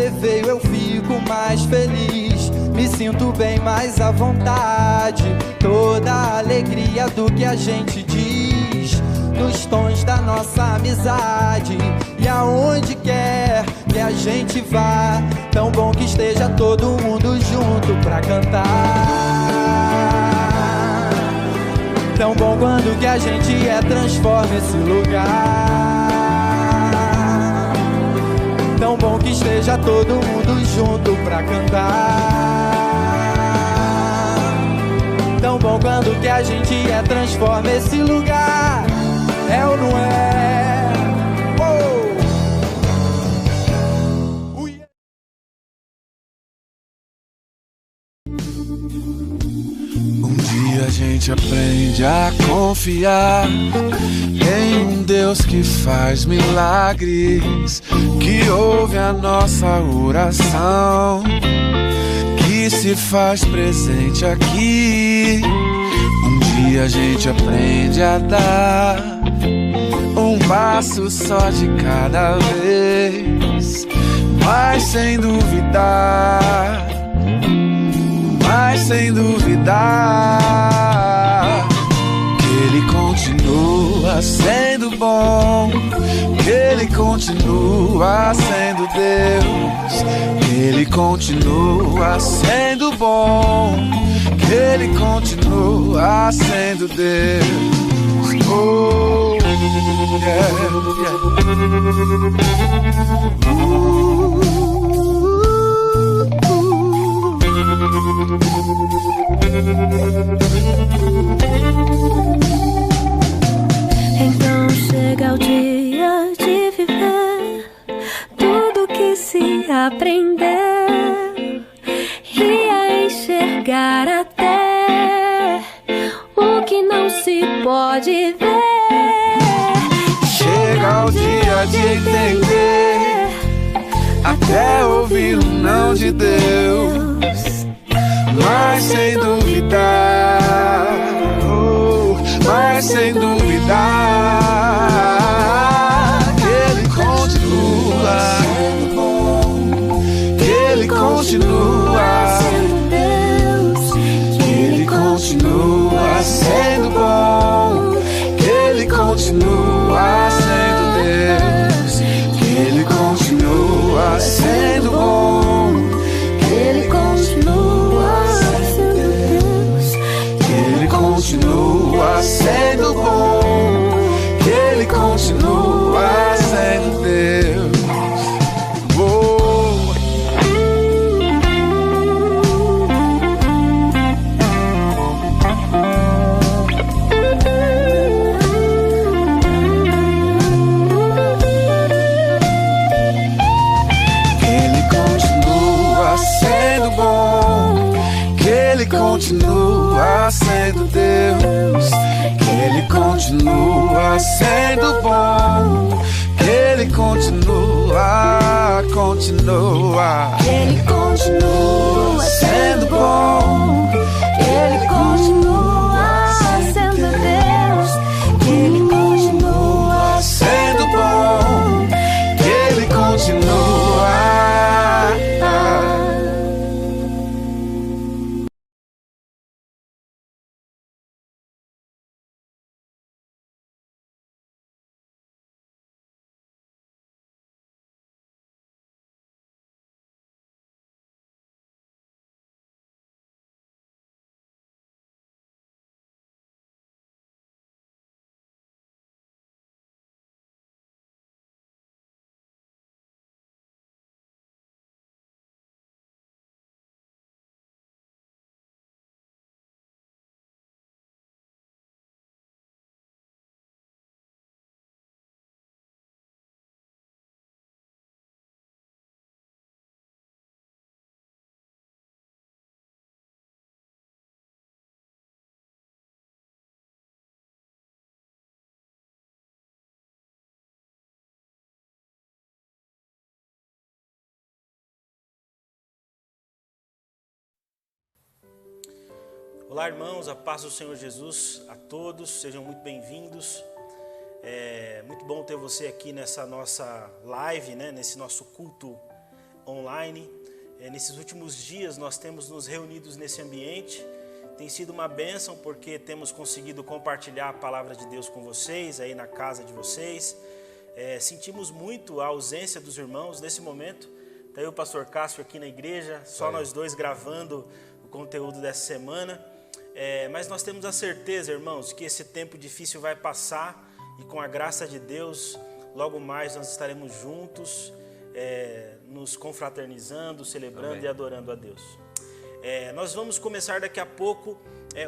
você veio eu fico mais feliz. Me sinto bem mais à vontade. Toda a alegria do que a gente diz nos tons da nossa amizade. E aonde quer que a gente vá, tão bom que esteja todo mundo junto pra cantar. Tão bom quando que a gente transforma esse lugar. Tão bom que esteja todo mundo junto pra cantar. Tão bom quando que a gente transforma esse lugar. É ou não é? Um dia a gente aprende a confiar em um Deus que faz milagres, que ouve a nossa oração, que se faz presente aqui. Um dia a gente aprende a dar um passo só de cada vez, mas sem duvidar, mas sem duvidar que Ele continua sendo bom, que Ele continua sendo Deus, que Ele continua sendo bom, que Ele continua sendo Deus. Oh, yeah, yeah. Então chega o dia de viver tudo que se aprender e a enxergar até o que não se pode ver. Chega o dia de entender, até ouvir o não de Deus, mas sem duvidar, oh, mas sem duvidar que Ele continua sendo bom, que Ele continua sendo Deus, que Ele continua sendo bom, que Ele continua sendo Deus, que Ele continua sendo bom, que Ele continua sendo Deus, que Ele continua sendo bom, que Ele continua sendo Deus. Continua sendo Deus, que Ele continua sendo bom, que Ele continua, que Ele continua sendo bom, que Ele continua sendo Deus, que Ele continua sendo bom, que Ele continua. Olá, irmãos, a paz do Senhor Jesus a todos, sejam muito bem-vindos. É muito bom ter você aqui nessa nossa live, né? Nesse nosso culto online. Nesses últimos dias nós temos nos reunidos nesse ambiente. Tem sido uma bênção porque temos conseguido compartilhar a palavra de Deus com vocês, aí na casa de vocês. Sentimos muito a ausência dos irmãos nesse momento. Está aí o pastor Cássio aqui na igreja, só nós dois gravando o conteúdo dessa semana. Mas nós temos a certeza, irmãos, que esse tempo difícil vai passar e com a graça de Deus, logo mais nós estaremos juntos, nos confraternizando, celebrando Amém. E adorando a Deus. Nós vamos começar daqui a pouco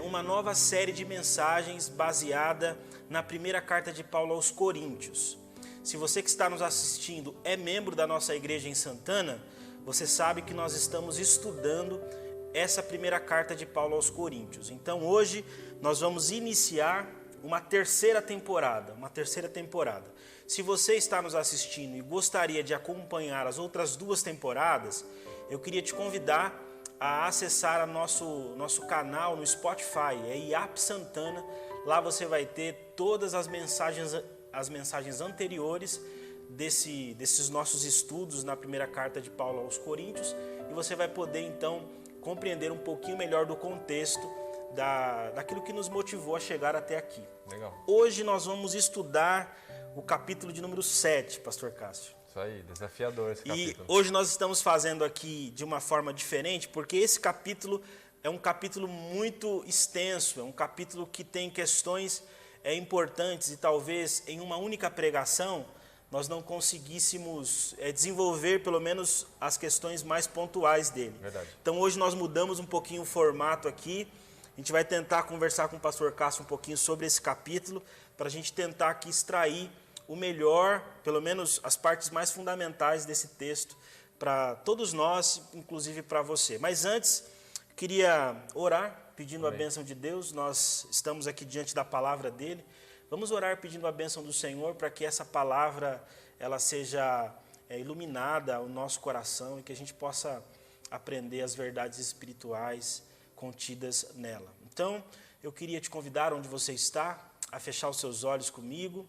uma nova série de mensagens baseada na primeira carta de Paulo aos Coríntios. Se você que está nos assistindo é membro da nossa igreja em Santana, você sabe que nós estamos estudando essa primeira carta de Paulo aos Coríntios. Então hoje nós vamos iniciar uma terceira temporada. Se você está nos assistindo e gostaria de acompanhar as outras 2 temporadas, eu queria te convidar a acessar nosso canal no Spotify, IAP Santana. Lá você vai ter todas as mensagens anteriores desses nossos estudos na primeira carta de Paulo aos Coríntios, e você vai poder então compreender um pouquinho melhor do contexto daquilo que nos motivou a chegar até aqui. Legal. Hoje nós vamos estudar o capítulo de número 7, pastor Cássio. Isso aí, desafiador esse capítulo. E hoje nós estamos fazendo aqui de uma forma diferente, porque esse capítulo é um capítulo muito extenso, é um capítulo que tem questões importantes e talvez em uma única pregação nós não conseguíssemos desenvolver pelo menos as questões mais pontuais dele. Verdade. Então hoje nós mudamos um pouquinho o formato aqui. A gente vai tentar conversar com o pastor Cássio um pouquinho sobre esse capítulo, para a gente tentar aqui extrair o melhor, pelo menos as partes mais fundamentais desse texto, para todos nós, inclusive para você. Mas antes, queria orar, pedindo Amém. A bênção de Deus. Nós estamos aqui diante da palavra dele. Vamos orar pedindo a bênção do Senhor para que essa palavra ela seja iluminada ao nosso coração e que a gente possa aprender as verdades espirituais contidas nela. Então, eu queria te convidar, onde você está, a fechar os seus olhos comigo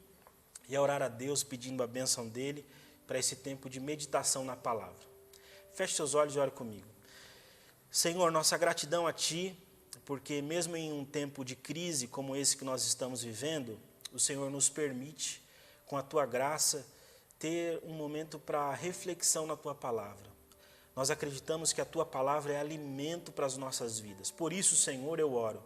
e a orar a Deus pedindo a bênção dele para esse tempo de meditação na palavra. Feche seus olhos e ore comigo. Senhor, nossa gratidão a Ti, porque mesmo em um tempo de crise como esse que nós estamos vivendo, o Senhor nos permite, com a Tua graça, ter um momento para reflexão na Tua palavra. Nós acreditamos que a Tua palavra é alimento para as nossas vidas. Por isso, Senhor, eu oro,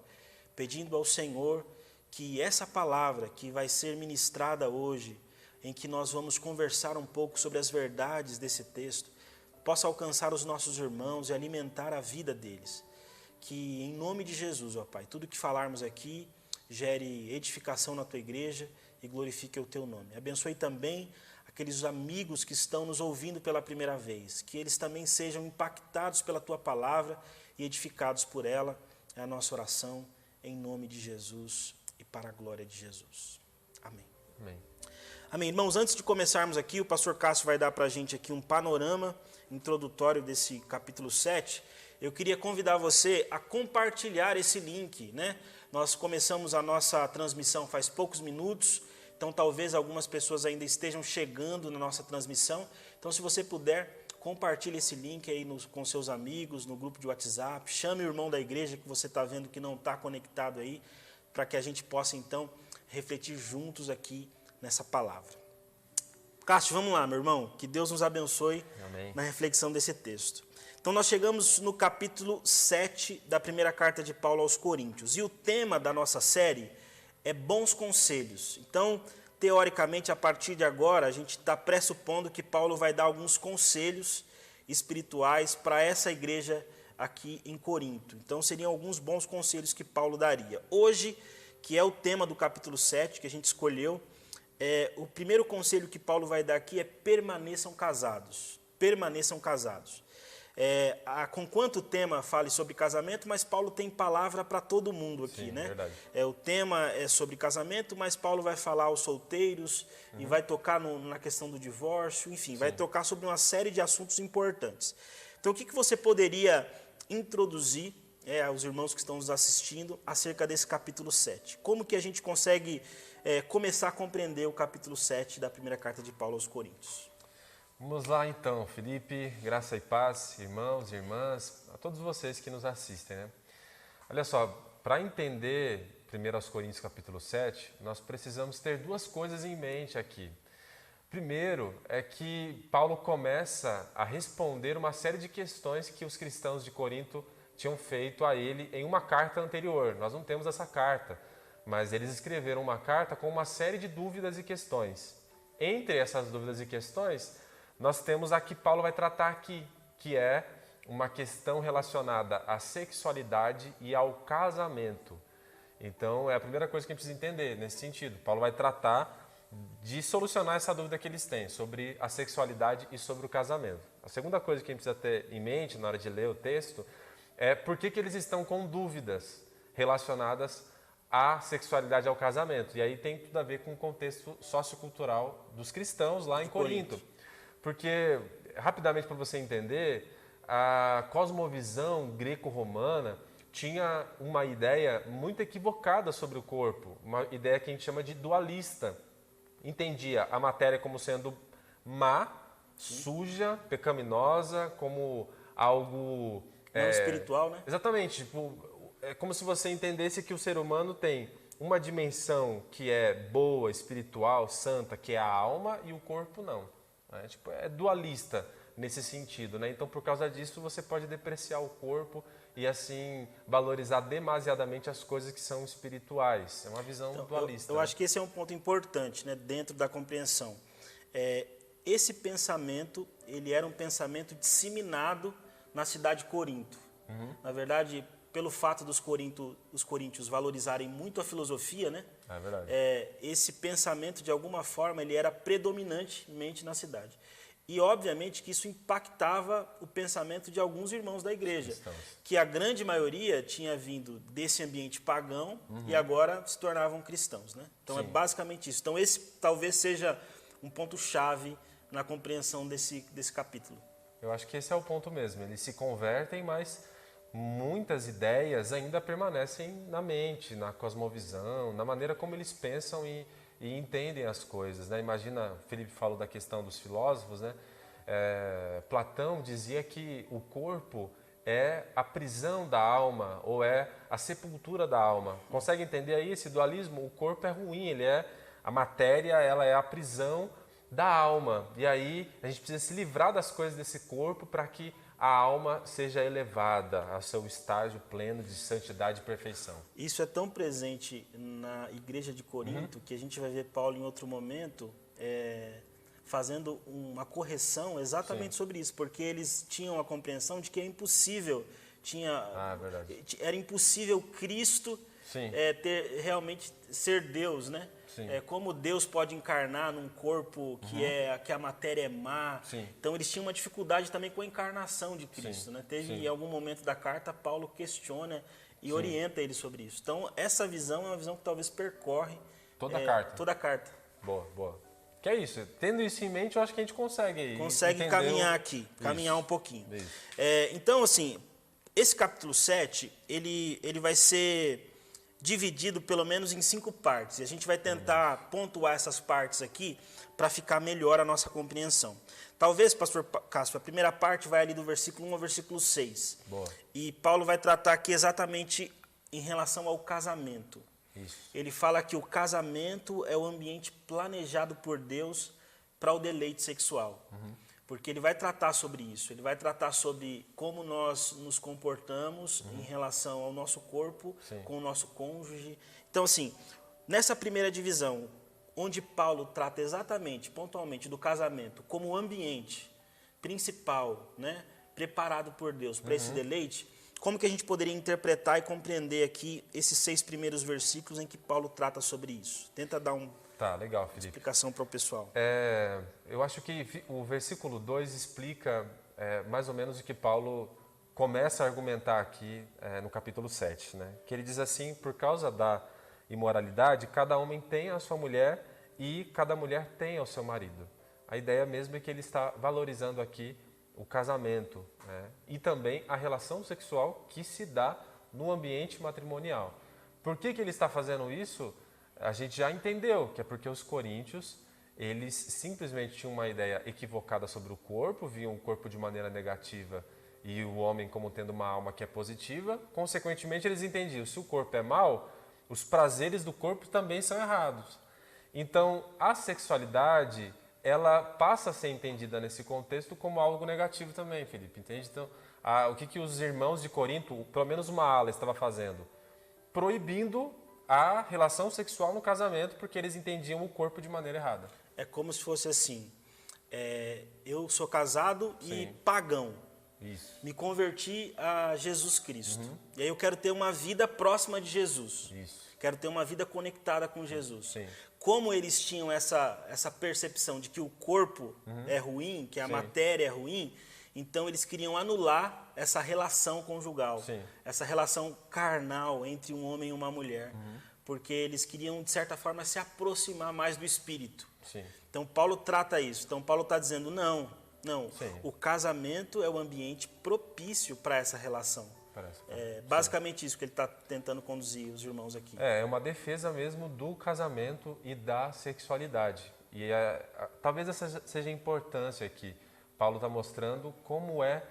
pedindo ao Senhor que essa palavra que vai ser ministrada hoje, em que nós vamos conversar um pouco sobre as verdades desse texto, possa alcançar os nossos irmãos e alimentar a vida deles. Que em nome de Jesus, ó Pai, tudo que falarmos aqui gere edificação na Tua igreja e glorifique o Teu nome. Abençoe também aqueles amigos que estão nos ouvindo pela primeira vez, que eles também sejam impactados pela Tua palavra e edificados por ela. É a nossa oração em nome de Jesus e para a glória de Jesus. Amém. Amém. Amém. Irmãos, antes de começarmos aqui, o pastor Cássio vai dar para a gente aqui um panorama introdutório desse capítulo 7. Eu queria convidar você a compartilhar esse link, né? Nós começamos a nossa transmissão faz poucos minutos, então talvez algumas pessoas ainda estejam chegando na nossa transmissão. Então, se você puder, compartilhe esse link aí com seus amigos, no grupo de WhatsApp, chame o irmão da igreja que você está vendo que não está conectado aí, para que a gente possa então refletir juntos aqui nessa palavra. Cássio, vamos lá, meu irmão, que Deus nos abençoe Amém. Na reflexão desse texto. Então nós chegamos no capítulo 7 da primeira carta de Paulo aos Coríntios, e o tema da nossa série é bons conselhos. Então, teoricamente, a partir de agora, a gente está pressupondo que Paulo vai dar alguns conselhos espirituais para essa igreja aqui em Corinto. Então, seriam alguns bons conselhos que Paulo daria. Hoje, que é o tema do capítulo 7, que a gente escolheu, o primeiro conselho que Paulo vai dar aqui é permaneçam casados. Permaneçam casados. Conquanto o tema fale sobre casamento, mas Paulo tem palavra para todo mundo aqui, Sim, né? Verdade. O tema é sobre casamento, mas Paulo vai falar aos solteiros e vai tocar na questão do divórcio, enfim, vai tocar sobre uma série de assuntos importantes. Então, o que você poderia introduzir aos irmãos que estão nos assistindo acerca desse capítulo 7? Como que a gente consegue começar a compreender o capítulo 7 da primeira carta de Paulo aos Coríntios? Vamos lá então, Felipe, graça e paz, irmãos e irmãs, a todos vocês que nos assistem, né? Olha só, para entender 1 Coríntios capítulo 7, nós precisamos ter duas coisas em mente aqui. Primeiro é que Paulo começa a responder uma série de questões que os cristãos de Corinto tinham feito a ele em uma carta anterior. Nós não temos essa carta, mas eles escreveram uma carta com uma série de dúvidas e questões. Entre essas dúvidas e questões, nós temos a que Paulo vai tratar aqui, que é uma questão relacionada à sexualidade e ao casamento. Então, é a primeira coisa que a gente precisa entender nesse sentido. Paulo vai tratar de solucionar essa dúvida que eles têm sobre a sexualidade e sobre o casamento. A segunda coisa que a gente precisa ter em mente na hora de ler o texto é por que eles estão com dúvidas relacionadas à sexualidade e ao casamento. E aí tem tudo a ver com o contexto sociocultural dos cristãos lá em Corinto. Porque, rapidamente para você entender, a cosmovisão greco-romana tinha uma ideia muito equivocada sobre o corpo, uma ideia que a gente chama de dualista. Entendia a matéria como sendo má, suja, pecaminosa, como algo... Não espiritual, né? Exatamente. Tipo, é como se você entendesse que o ser humano tem uma dimensão que é boa, espiritual, santa, que é a alma, e o corpo não. Né? Tipo, é dualista nesse sentido. Né? Então, por causa disso, você pode depreciar o corpo e, assim, valorizar demasiadamente as coisas que são espirituais. É uma visão dualista. Eu acho que esse é um ponto importante, né, dentro da compreensão. Esse pensamento, ele era um pensamento disseminado na cidade de Corinto. Na verdade, pelo fato dos coríntios valorizarem muito a filosofia, né? É verdade. Esse pensamento, de alguma forma, ele era predominantemente na cidade. E, obviamente, que isso impactava o pensamento de alguns irmãos da igreja, que a grande maioria tinha vindo desse ambiente pagão e agora se tornavam cristãos. Né? Então, é basicamente isso. Então, esse talvez seja um ponto-chave na compreensão desse capítulo. Eu acho que esse é o ponto mesmo. Eles se convertem, mas muitas ideias ainda permanecem na mente, na cosmovisão, na maneira como eles pensam e entendem as coisas. Né? Imagina, o Felipe falou da questão dos filósofos, né? Platão dizia que o corpo é a prisão da alma, ou é a sepultura da alma. Consegue entender aí esse dualismo? O corpo é ruim, a matéria ela é a prisão da alma. E aí a gente precisa se livrar das coisas desse corpo para que a alma seja elevada ao seu estágio pleno de santidade e perfeição. Isso é tão presente na igreja de Corinto que a gente vai ver Paulo em outro momento fazendo uma correção exatamente sobre isso, porque eles tinham a compreensão de que é impossível, era impossível Cristo realmente ser Deus, né? Como Deus pode encarnar num corpo que a matéria é má. Então eles tinham uma dificuldade também com a encarnação de Cristo. Né? Teve em algum momento da carta, Paulo questiona e orienta ele sobre isso. Então essa visão é uma visão que talvez percorre toda a carta. Boa. Que é isso, tendo isso em mente, eu acho que a gente consegue caminhar aqui, caminhar um pouquinho. Então, assim, esse capítulo 7, ele vai ser dividido pelo menos em 5 partes. E a gente vai tentar pontuar essas partes aqui para ficar melhor a nossa compreensão. Talvez, pastor Cássio, a primeira parte vai ali do versículo 1 ao versículo 6. Boa. E Paulo vai tratar aqui exatamente em relação ao casamento. Isso. Ele fala que o casamento é o ambiente planejado por Deus para o deleite sexual. Porque ele vai tratar sobre isso, ele vai tratar sobre como nós nos comportamos em relação ao nosso corpo, com o nosso cônjuge. Então, assim, nessa primeira divisão, onde Paulo trata exatamente, pontualmente, do casamento como ambiente principal, né, preparado por Deus para esse deleite, como que a gente poderia interpretar e compreender aqui esses 6 primeiros versículos em que Paulo trata sobre isso? Tenta dar legal, Felipe. Explicação para o pessoal. Eu acho que o versículo 2 explica mais ou menos o que Paulo começa a argumentar aqui no capítulo 7. Né? Que ele diz assim, por causa da imoralidade, cada homem tem a sua mulher e cada mulher tem ao seu marido. A ideia mesmo é que ele está valorizando aqui o casamento, né? E também a relação sexual que se dá no ambiente matrimonial. Por que ele está fazendo isso? A gente já entendeu que é porque os coríntios eles simplesmente tinham uma ideia equivocada sobre o corpo, viam o corpo de maneira negativa e o homem como tendo uma alma que é positiva. Consequentemente, eles entendiam, se o corpo é mau, os prazeres do corpo também são errados. Então, a sexualidade, ela passa a ser entendida nesse contexto como algo negativo também, Felipe, entende? Então, o que os irmãos de Corinto, pelo menos uma ala, estava fazendo? Proibindo a relação sexual no casamento, porque eles entendiam o corpo de maneira errada. É como se fosse assim, eu sou casado e Sim. pagão. Isso. Me converti a Jesus Cristo. E aí eu quero ter uma vida próxima de Jesus. Isso. Quero ter uma vida conectada com Jesus. Sim. Como eles tinham essa percepção de que o corpo é ruim, que a Sim. matéria é ruim, então eles queriam anular essa relação conjugal, Sim. essa relação carnal entre um homem e uma mulher, porque eles queriam, de certa forma, se aproximar mais do Espírito. Sim. Então Paulo trata isso. Então Paulo está dizendo, não, Sim. o casamento é o ambiente propício para essa relação. Parece. É basicamente isso que ele está tentando conduzir os irmãos aqui. É uma defesa mesmo do casamento e da sexualidade. E talvez essa seja a importância aqui. Paulo está mostrando como é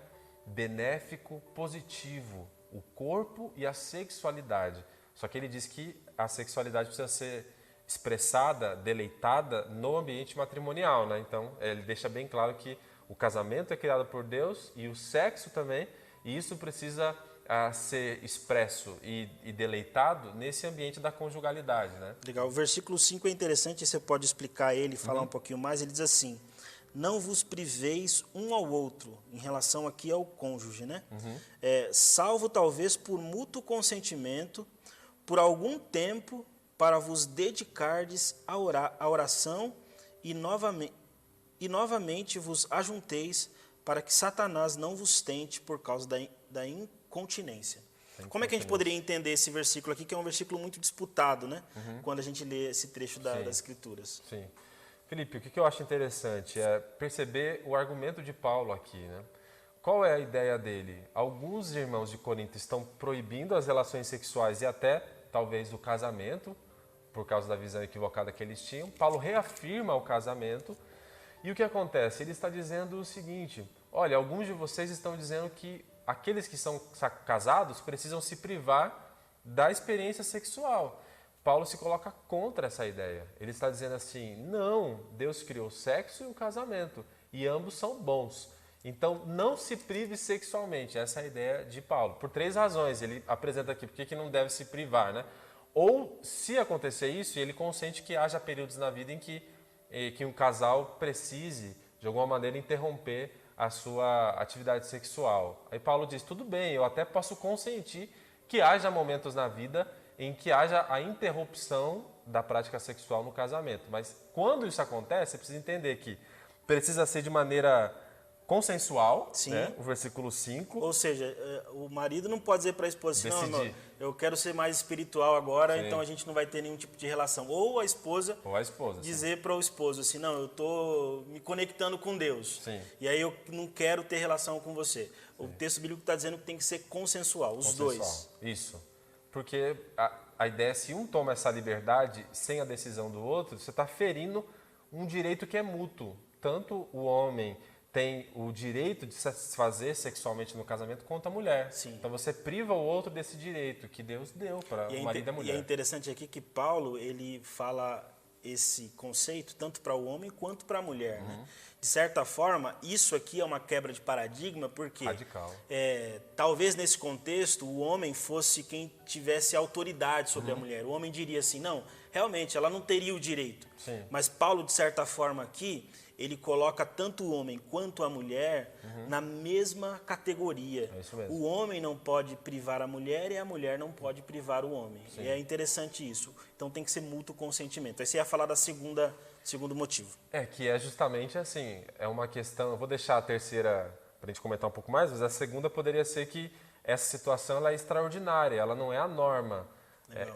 benéfico, positivo o corpo e a sexualidade. Só que ele diz que a sexualidade precisa ser expressada, deleitada no ambiente matrimonial, né? Então, ele deixa bem claro que o casamento é criado por Deus e o sexo também, e isso precisa ser expresso e deleitado nesse ambiente da conjugalidade, né? Legal. O versículo 5 é interessante, você pode explicar ele, falar um pouquinho mais. Ele diz assim, não vos priveis um ao outro, em relação aqui ao cônjuge, né? Salvo talvez por mútuo consentimento, por algum tempo, para vos dedicardes à oração e novamente vos ajunteis, para que Satanás não vos tente por causa da incontinência. Como é que a gente poderia entender esse versículo aqui, que é um versículo muito disputado, né? Quando a gente lê esse trecho das Escrituras. Sim. Felipe, o que eu acho interessante é perceber o argumento de Paulo aqui, né? Qual é a ideia dele? Alguns irmãos de Corinto estão proibindo as relações sexuais e até, talvez, o casamento, por causa da visão equivocada que eles tinham. Paulo reafirma o casamento. E o que acontece? Ele está dizendo o seguinte, olha, alguns de vocês estão dizendo que aqueles que são casados precisam se privar da experiência sexual. Paulo se coloca contra essa ideia. Ele está dizendo assim, não, Deus criou o sexo e o casamento, e ambos são bons. Então, não se prive sexualmente. Essa é a ideia de Paulo. Por 3 razões, ele apresenta aqui, por que não deve se privar, né? Ou, se acontecer isso, ele consente que haja períodos na vida em que um casal precise, de alguma maneira, interromper a sua atividade sexual. Aí Paulo diz, tudo bem, eu até posso consentir que haja momentos na vida em que haja a interrupção da prática sexual no casamento. Mas quando isso acontece, você precisa entender que precisa ser de maneira consensual, né? O versículo 5. Ou seja, o marido não pode dizer para a esposa assim, não, eu quero ser mais espiritual agora, então a gente não vai ter nenhum tipo de relação. Ou a esposa dizer para o esposo assim, não, eu estou me conectando com Deus. Sim. E aí eu não quero ter relação com você. Sim. O texto bíblico está dizendo que tem que ser consensual, os dois. Isso. Porque a ideia é, se um toma essa liberdade sem a decisão do outro, você está ferindo um direito que é mútuo. Tanto o homem tem o direito de se satisfazer sexualmente no casamento quanto a mulher. Sim. Então você priva o outro desse direito que Deus deu para o marido e a mulher. E é interessante aqui que Paulo ele fala esse conceito tanto para o homem quanto para a mulher. Né? De certa forma, isso aqui é uma quebra de paradigma, porque radical. Talvez nesse contexto o homem fosse quem tivesse autoridade sobre a mulher. O homem diria assim, não, realmente ela não teria o direito. Sim. Mas Paulo, de certa forma aqui, ele coloca tanto o homem quanto a mulher na mesma categoria. É isso mesmo. O homem não pode privar a mulher e a mulher não pode privar o homem. Sim. E é interessante isso. Então tem que ser mútuo consentimento. Aí você ia falar da segundo motivo. Que é justamente assim, é uma questão, eu vou deixar a terceira para a gente comentar um pouco mais, mas a segunda poderia ser que essa situação ela é extraordinária, ela não é a norma.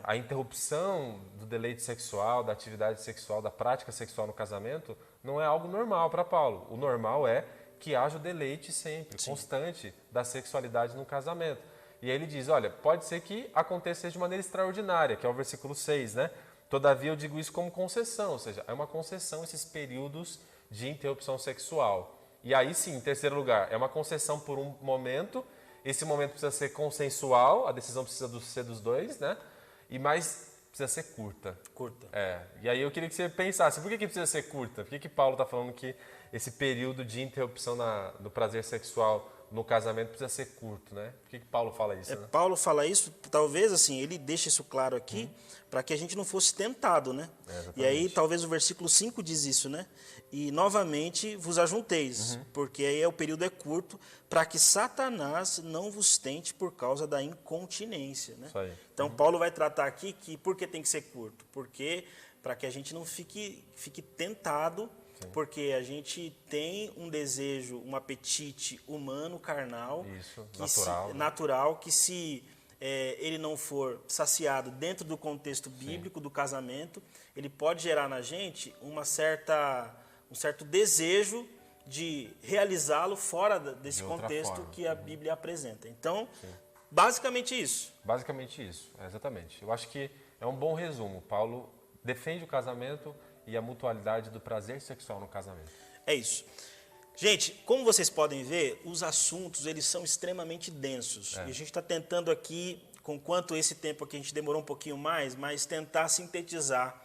A interrupção do deleite sexual, da atividade sexual, da prática sexual no casamento, não é algo normal para Paulo. O normal é que haja o deleite sempre, constante, da sexualidade no casamento. E aí ele diz, olha, pode ser que aconteça de maneira extraordinária, que é o versículo 6, né? Todavia, eu digo isso como concessão, ou seja, é uma concessão esses períodos de interrupção sexual. E aí sim, em terceiro lugar, é uma concessão por um momento, esse momento precisa ser consensual, a decisão precisa ser dos dois, né? E mais precisa ser curta. Curta. E aí eu queria que você pensasse, por que precisa ser curta? Por que Paulo está falando que esse período de interrupção no prazer sexual no casamento precisa ser curto, né? Por que Paulo fala isso, né? Paulo fala isso, talvez assim, ele deixa isso claro aqui, para que a gente não fosse tentado, né? E aí talvez o versículo 5 diz isso, né? E novamente vos ajunteis, porque aí o período é curto, para que Satanás não vos tente por causa da incontinência, né? Isso aí. Então Paulo vai tratar aqui que por que tem que ser curto? Porque para que a gente não fique tentado. Sim. Porque a gente tem um desejo, um apetite humano, carnal, isso, natural, que se ele não for saciado dentro do contexto bíblico, sim, do casamento, ele pode gerar na gente um certo desejo de realizá-lo fora desse contexto que a Bíblia apresenta. Então, sim, basicamente isso. Basicamente isso, exatamente. Eu acho que é um bom resumo. Paulo defende o casamento e a mutualidade do prazer sexual no casamento. É isso. Gente, como vocês podem ver, os assuntos eles são extremamente densos. E a gente está tentando aqui, com quanto esse tempo aqui a gente demorou um pouquinho mais, mas tentar sintetizar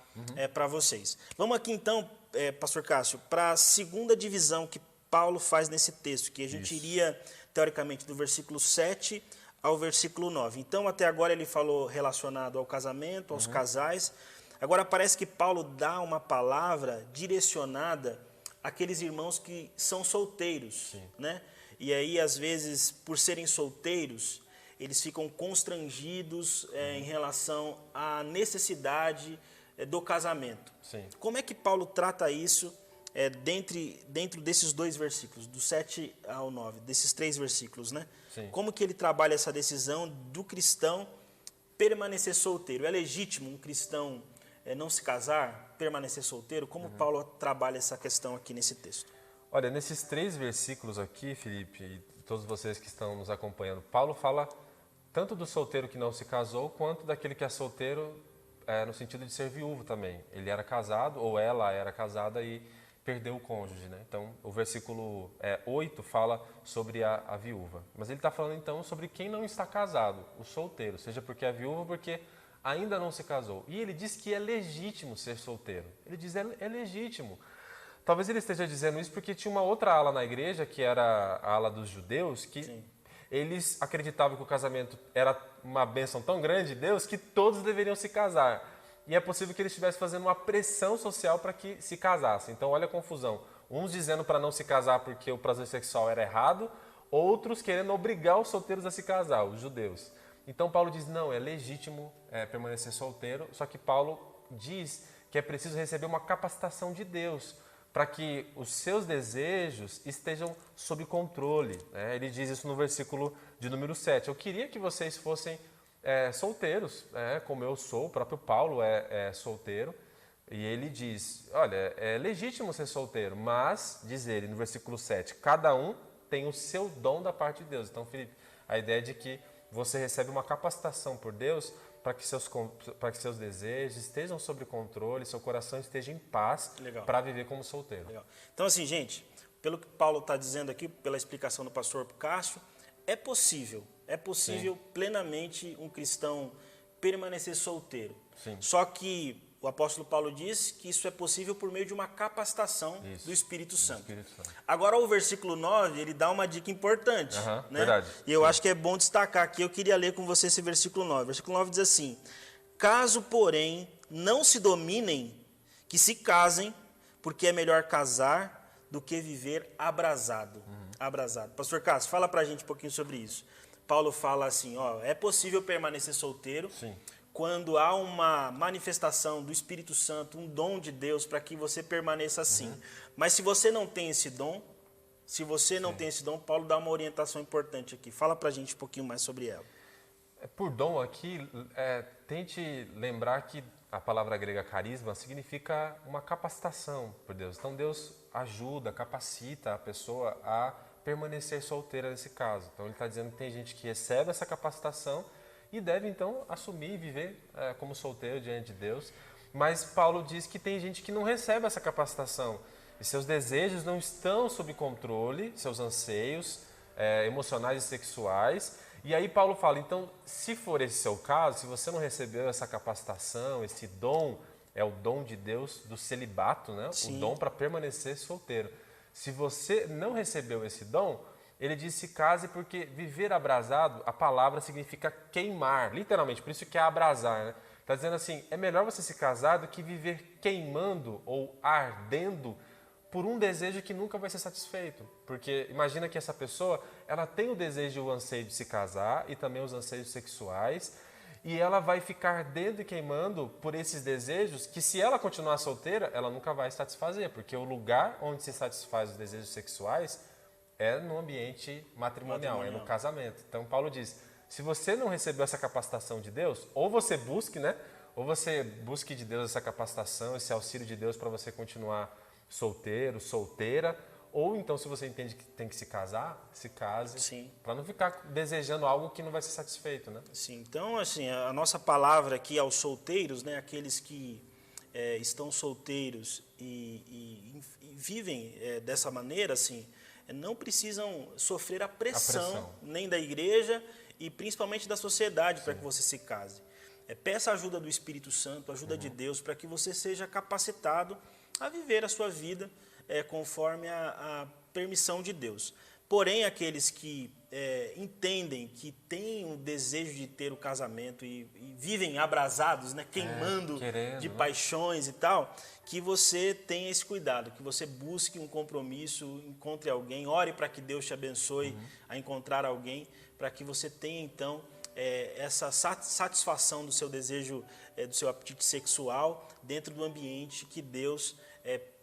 para vocês. Vamos aqui então, Pastor Cássio, para a segunda divisão que Paulo faz nesse texto, que a gente iria, teoricamente, do versículo 7 ao versículo 9. Então, até agora ele falou relacionado ao casamento, aos casais. Agora parece que Paulo dá uma palavra direcionada àqueles irmãos que são solteiros, né? E aí, às vezes, por serem solteiros, eles ficam constrangidos em relação à necessidade do casamento. Sim. Como é que Paulo trata isso dentro desses dois versículos, do 7 ao 9, desses 3 versículos, né? Sim. Como que ele trabalha essa decisão do cristão permanecer solteiro? É legítimo um cristão não se casar, permanecer solteiro? Como Paulo trabalha essa questão aqui nesse texto? Olha, nesses 3 versículos aqui, Felipe, e todos vocês que estão nos acompanhando, Paulo fala tanto do solteiro que não se casou, quanto daquele que é solteiro no sentido de ser viúvo também. Ele era casado, ou ela era casada e perdeu o cônjuge, né? Então, o versículo 8 fala sobre a viúva. Mas ele está falando, então, sobre quem não está casado, o solteiro, seja porque é viúva ou porque ainda não se casou. E ele diz que é legítimo ser solteiro. Ele diz é legítimo. Talvez ele esteja dizendo isso porque tinha uma outra ala na igreja, que era a ala dos judeus, que eles acreditavam que o casamento era uma bênção tão grande de Deus que todos deveriam se casar. E é possível que eles estivessem fazendo uma pressão social para que se casassem. Então, olha a confusão. Uns dizendo para não se casar porque o prazer sexual era errado, outros querendo obrigar os solteiros a se casar, os judeus. Então, Paulo diz, não, é legítimo permanecer solteiro, só que Paulo diz que é preciso receber uma capacitação de Deus para que os seus desejos estejam sob controle. Né? Ele diz isso no versículo de número 7. Eu queria que vocês fossem solteiros, como eu sou, o próprio Paulo é solteiro, e ele diz, olha, é legítimo ser solteiro, mas, diz ele no versículo 7, cada um tem o seu dom da parte de Deus. Então, Felipe, a ideia é de que você recebe uma capacitação por Deus para que seus desejos estejam sob controle, seu coração esteja em paz para viver como solteiro. Legal. Então, assim, gente, pelo que Paulo está dizendo aqui, pela explicação do pastor Cássio, é possível plenamente um cristão permanecer solteiro. Sim. Só que o apóstolo Paulo diz que isso é possível por meio de uma capacitação do Espírito Santo. Agora, o versículo 9, ele dá uma dica importante. Né? Verdade. E eu acho que é bom destacar aqui, eu queria ler com você esse versículo 9. O versículo 9 diz assim, caso, porém, não se dominem, que se casem, porque é melhor casar do que viver abrasado. Abrasado. Pastor Cássio, fala pra gente um pouquinho sobre isso. Paulo fala assim, é possível permanecer solteiro, sim, quando há uma manifestação do Espírito Santo, um dom de Deus para que você permaneça assim. Mas se você não tem esse dom, Paulo dá uma orientação importante aqui. Fala pra gente um pouquinho mais sobre ela. Por dom aqui, tente lembrar que a palavra grega carisma significa uma capacitação por Deus. Então Deus ajuda, capacita a pessoa a permanecer solteira nesse caso. Então ele está dizendo que tem gente que recebe essa capacitação e deve então assumir e viver como solteiro diante de Deus. Mas Paulo diz que tem gente que não recebe essa capacitação. E seus desejos não estão sob controle, seus anseios emocionais e sexuais. E aí Paulo fala, então, se for esse seu caso, se você não recebeu essa capacitação, esse dom, é o dom de Deus do celibato, né? Sim. O dom para permanecer solteiro. Se você não recebeu esse dom, ele diz se case, porque viver abrasado, a palavra significa queimar, literalmente, por isso que é abrasar, né? Está dizendo assim, é melhor você se casar do que viver queimando ou ardendo por um desejo que nunca vai ser satisfeito. Porque imagina que essa pessoa, ela tem o desejo e o anseio de se casar e também os anseios sexuais, e ela vai ficar ardendo e queimando por esses desejos que, se ela continuar solteira, ela nunca vai satisfazer, porque o lugar onde se satisfaz os desejos sexuais é no ambiente matrimonial, é no casamento. Então Paulo diz, se você não recebeu essa capacitação de Deus, ou você busque, né? Ou você busque de Deus essa capacitação, esse auxílio de Deus para você continuar solteiro, solteira, ou então, se você entende que tem que se casar, se case, para não ficar desejando algo que não vai ser satisfeito, né? Sim, então, assim, a nossa palavra aqui aos solteiros, né, aqueles que estão solteiros e vivem dessa maneira, assim, não precisam sofrer a pressão nem da igreja e principalmente da sociedade para que você se case. Peça a ajuda do Espírito Santo, a ajuda de Deus, para que você seja capacitado a viver a sua vida conforme a permissão de Deus. Porém, aqueles que entendem que têm o desejo de ter o casamento e vivem abrasados, né, queimando de paixões e tal, que você tenha esse cuidado, que você busque um compromisso, encontre alguém, ore para que Deus te abençoe a encontrar alguém, para que você tenha, então, essa satisfação do seu desejo, do seu apetite sexual dentro do ambiente que Deus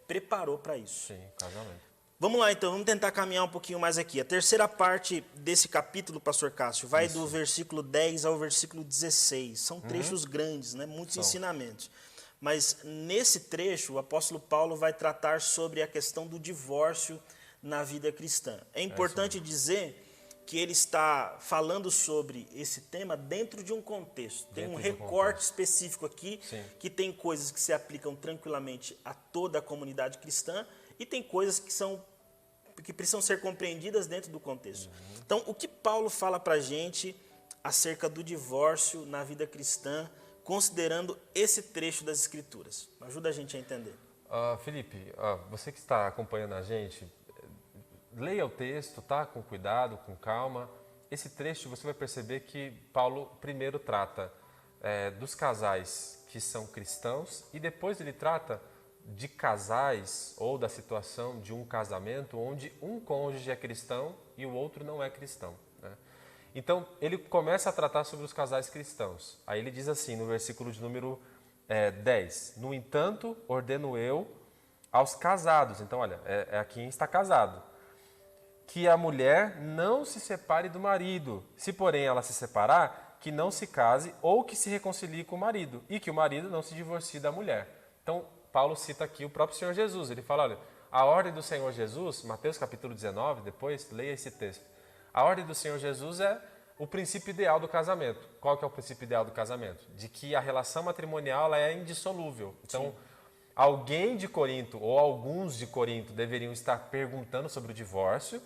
preparou para isso. Sim, casamento. Vamos lá, então, vamos tentar caminhar um pouquinho mais aqui. A terceira parte desse capítulo, pastor Cássio, vai do versículo 10 ao versículo 16. São trechos grandes, né? Muitos ensinamentos. Mas nesse trecho, o apóstolo Paulo vai tratar sobre a questão do divórcio na vida cristã. É importante dizer que ele está falando sobre esse tema dentro de um contexto. Tem um recorte específico aqui, que tem coisas que se aplicam tranquilamente a toda a comunidade cristã e tem coisas que precisam ser compreendidas dentro do contexto. Então, o que Paulo fala para a gente acerca do divórcio na vida cristã, considerando esse trecho das Escrituras? Ajuda a gente a entender. Felipe, você que está acompanhando a gente, leia o texto, tá? Com cuidado, com calma. Esse trecho você vai perceber que Paulo primeiro trata dos casais que são cristãos e depois ele trata de casais ou da situação de um casamento onde um cônjuge é cristão e o outro não é cristão, né? Então, ele começa a tratar sobre os casais cristãos. Aí ele diz assim, no versículo de número 10, no entanto, ordeno eu aos casados, então olha, é quem está casado, que a mulher não se separe do marido, se porém ela se separar, que não se case ou que se reconcilie com o marido, e que o marido não se divorcie da mulher. Então, Paulo cita aqui o próprio Senhor Jesus. Ele fala, olha, a ordem do Senhor Jesus, Mateus capítulo 19, depois, leia esse texto. A ordem do Senhor Jesus é o princípio ideal do casamento. Qual que é o princípio ideal do casamento? De que a relação matrimonial ela é indissolúvel. Então, alguém de Corinto, ou alguns de Corinto, deveriam estar perguntando sobre o divórcio.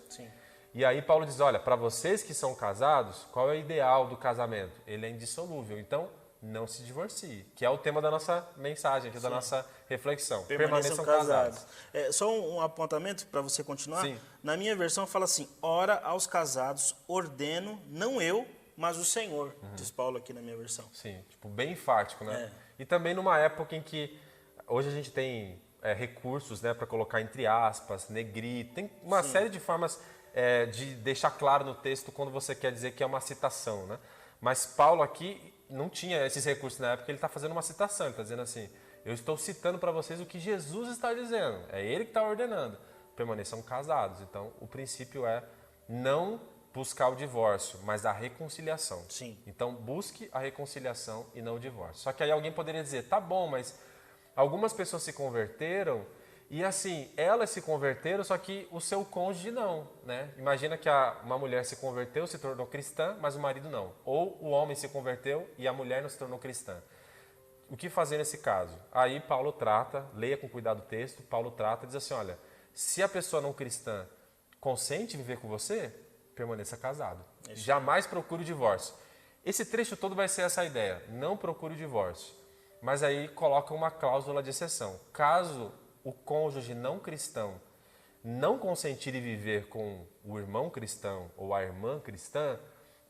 E aí Paulo diz, olha, para vocês que são casados, qual é o ideal do casamento? Ele é indissolúvel. Então, não se divorcie, que é o tema da nossa mensagem, aqui, da nossa reflexão. Permaneçam casados. Só um apontamento para você continuar. Na minha versão fala assim, ora aos casados ordeno, não eu, mas o Senhor, diz Paulo aqui na minha versão. Sim, tipo, bem enfático, né? E também numa época em que hoje a gente tem recursos, né, para colocar entre aspas, negrito, tem uma série de formas de deixar claro no texto quando você quer dizer que é uma citação, né? Mas Paulo aqui não tinha esses recursos na época, ele está fazendo uma citação, ele está dizendo assim, eu estou citando para vocês o que Jesus está dizendo, é ele que está ordenando, permaneçam casados. Então, o princípio é não buscar o divórcio, mas a reconciliação. Então, busque a reconciliação e não o divórcio. Só que aí alguém poderia dizer, tá bom, mas algumas pessoas se converteram e assim, elas se converteram, só que o seu cônjuge não, né? Imagina que uma mulher se converteu, se tornou cristã, mas o marido não. Ou o homem se converteu e a mulher não se tornou cristã. o que fazer nesse caso? Aí Paulo trata, leia com cuidado o texto, Paulo trata e diz assim, olha, se a pessoa não cristã consente viver com você, permaneça casado. Jamais procure o divórcio. Esse trecho todo vai ser essa ideia, não procure o divórcio. Mas aí coloca uma cláusula de exceção. Caso o cônjuge não cristão não consentir em viver com o irmão cristão ou a irmã cristã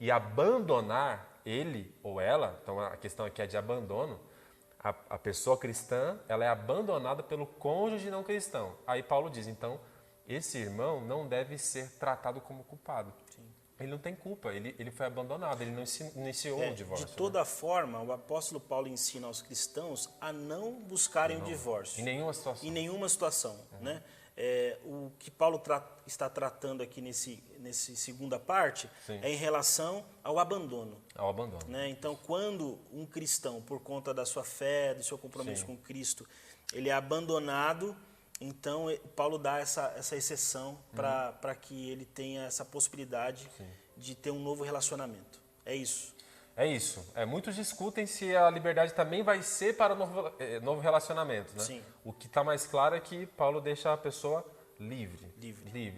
e abandonar ele ou ela, então a questão aqui é de abandono, a pessoa cristã ela é abandonada pelo cônjuge não cristão. Aí Paulo diz, então, esse irmão não deve ser tratado como culpado. Sim. Ele não tem culpa, ele foi abandonado, ele não iniciou o divórcio. De toda forma, o apóstolo Paulo ensina aos cristãos a não buscarem o divórcio. Em nenhuma situação. Em nenhuma situação. Né? O que Paulo está tratando aqui nessa segunda parte é em relação ao abandono. Ao abandono. Né? Então, quando um cristão, por conta da sua fé, do seu compromisso com Cristo, ele é abandonado, então Paulo dá essa exceção para que ele tenha essa possibilidade de ter um novo relacionamento. É isso. É isso. Muitos discutem se a liberdade também vai ser para o novo relacionamento. Né? Sim. O que está mais claro é que Paulo deixa a pessoa livre.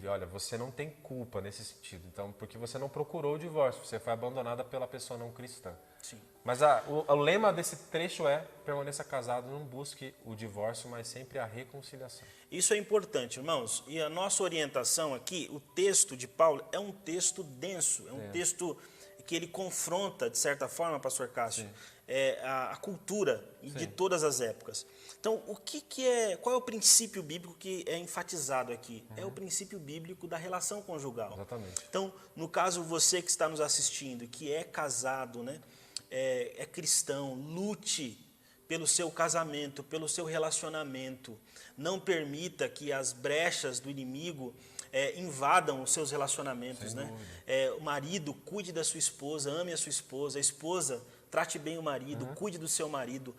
Olha, você não tem culpa nesse sentido. Então, porque você não procurou o divórcio, você foi abandonada pela pessoa não cristã. Sim. Mas o lema desse trecho é: permaneça casado, não busque o divórcio, mas sempre a reconciliação. Isso é importante, irmãos. E a nossa orientação aqui, o texto de Paulo é um texto denso, é um texto que ele confronta, de certa forma, pastor Cássio, a cultura de todas as épocas. Então, qual é o princípio bíblico que é enfatizado aqui? É o princípio bíblico da relação conjugal. Exatamente. Então, no caso, você que está nos assistindo, que é casado, né, é cristão, lute pelo seu casamento, pelo seu relacionamento. Não permita que as brechas do inimigo invadam os seus relacionamentos. Né? O marido, cuide da sua esposa, ame a sua esposa. A esposa, trate bem o marido, cuide do seu marido.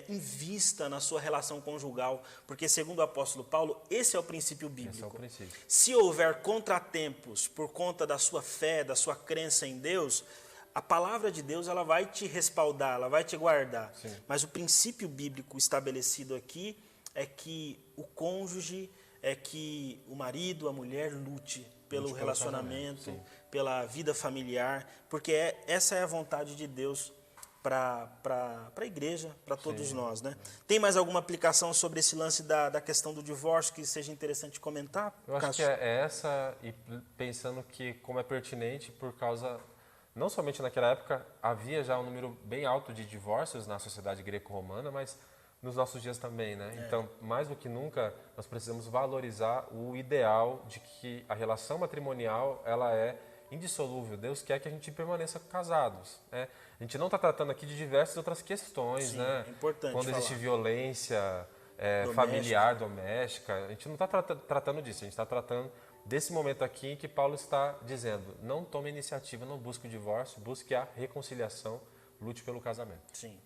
Invista na sua relação conjugal, porque, segundo o apóstolo Paulo, esse é o princípio bíblico. Esse é o princípio. Se houver contratempos por conta da sua fé, da sua crença em Deus, a palavra de Deus ela vai te respaldar, ela vai te guardar. Sim. Mas o princípio bíblico estabelecido aqui é que o cônjuge, é que o marido, a mulher lute pelo relacionamento, pela vida familiar, porque essa é a vontade de Deus para a igreja, para todos nós. Né? Tem mais alguma aplicação sobre esse lance da questão do divórcio que seja interessante comentar? Eu acho que é essa, e pensando que como é pertinente por causa... Não somente naquela época havia já um número bem alto de divórcios na sociedade greco-romana, mas nos nossos dias também, né? Então, mais do que nunca, nós precisamos valorizar o ideal de que a relação matrimonial ela é indissolúvel. Deus quer que a gente permaneça casados. Né? A gente não está tratando aqui de diversas outras questões, né? É importante quando falar. existe violência familiar, doméstica, a gente não está tratando disso, a gente está tratando desse momento aqui em que Paulo está dizendo: não tome iniciativa, não busque o divórcio, busque a reconciliação, lute pelo casamento. Sim.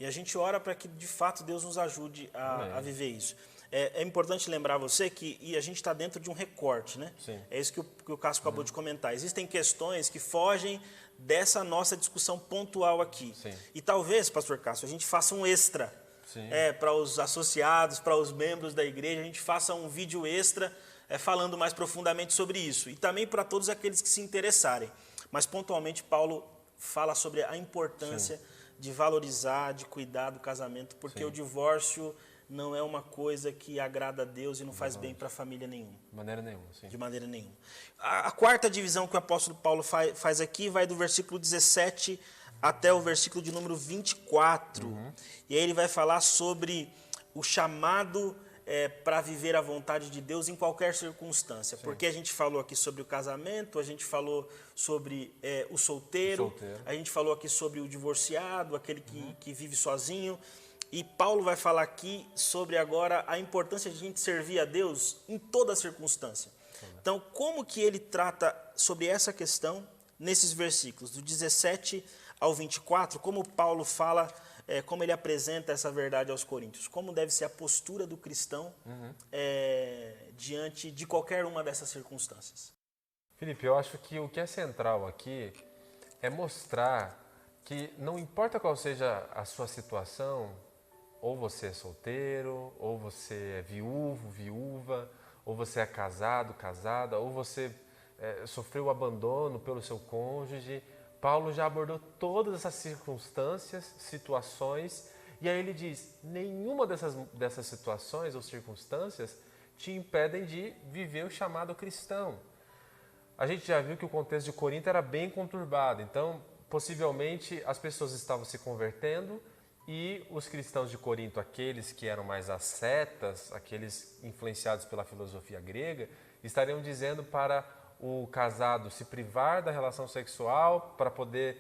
E a gente ora para que, de fato, Deus nos ajude a viver isso. É importante lembrar você que a gente está dentro de um recorte, né? Sim. É isso que o Cássio acabou de comentar. Existem questões que fogem dessa nossa discussão pontual aqui. Sim. E talvez, pastor Cássio, a gente faça um extra. Para os associados, para os membros da igreja, a gente faça um vídeo extra falando mais profundamente sobre isso. E também para todos aqueles que se interessarem. Mas pontualmente Paulo fala sobre a importância de valorizar, de cuidar do casamento, porque o divórcio não é uma coisa que agrada a Deus e não faz bem para a família nenhuma. De maneira nenhuma, sim. De maneira nenhuma. A quarta divisão que o apóstolo Paulo faz aqui vai do versículo 17 até o versículo de número 24. E aí ele vai falar sobre o chamado para viver a vontade de Deus em qualquer circunstância. Porque a gente falou aqui sobre o casamento, a gente falou sobre o solteiro, a gente falou aqui sobre o divorciado, aquele que vive sozinho. E Paulo vai falar aqui sobre agora a importância de a gente servir a Deus em toda circunstância. Então, como que ele trata sobre essa questão nesses versículos, do 17 ao 24, como Paulo fala, como ele apresenta essa verdade aos coríntios, como deve ser a postura do cristão diante de qualquer uma dessas circunstâncias. Felipe, eu acho que o que é central aqui é mostrar que não importa qual seja a sua situação, ou você é solteiro, ou você é viúvo, viúva, ou você é casado, casada, ou você sofreu abandono pelo seu cônjuge. Paulo já abordou todas essas circunstâncias, situações, e aí ele diz, nenhuma dessas situações ou circunstâncias te impedem de viver o chamado cristão. A gente já viu que o contexto de Corinto era bem conturbado, então possivelmente as pessoas estavam se convertendo e os cristãos de Corinto, aqueles que eram mais ascetas, aqueles influenciados pela filosofia grega, estariam dizendo para o casado se privar da relação sexual para poder